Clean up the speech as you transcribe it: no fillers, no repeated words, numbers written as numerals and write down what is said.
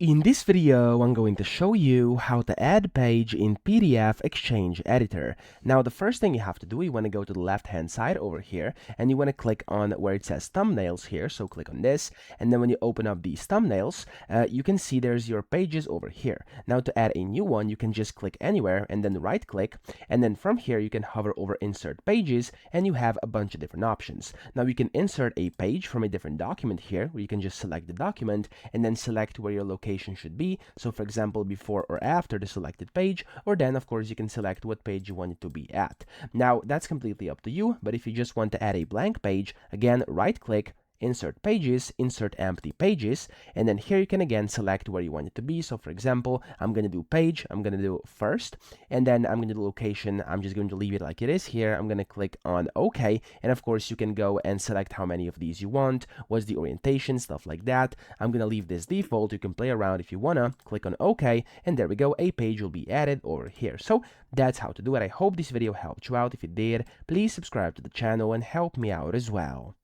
In this video, I'm going to show you how to add page in PDF Exchange Editor. Now, the first thing you have to do, you want to go to the left-hand side over here, and you want to click on where it says thumbnails here. So click on this, and then when you open up these thumbnails, you can see there's your pages over here. Now, to add a new one, you can just click anywhere and then right-click, and then from here, you can hover over Insert Pages, and you have a bunch of different options. Now, you can insert a page from a different document here, where you can just select the document and then select where your location should be. So for example, before or after the selected page, or then of course you can select what page you want it to be at. Now that's completely up to you, but if you just want to add a blank page, again, right click, Insert Pages, Insert Empty Pages, and then here you can again select where you want it to be. So for example, I'm going to do page, I'm going to do first, and then I'm going to do location. I'm just going to leave it like it is here. I'm going to click on OK, and of course you can go and select how many of these you want, what's the orientation, stuff like that. I'm going to leave this default. You can play around if you want to. Click on OK, and there we go. A page will be added over here. So that's how to do it. I hope this video helped you out. If it did, please subscribe to the channel and help me out as well.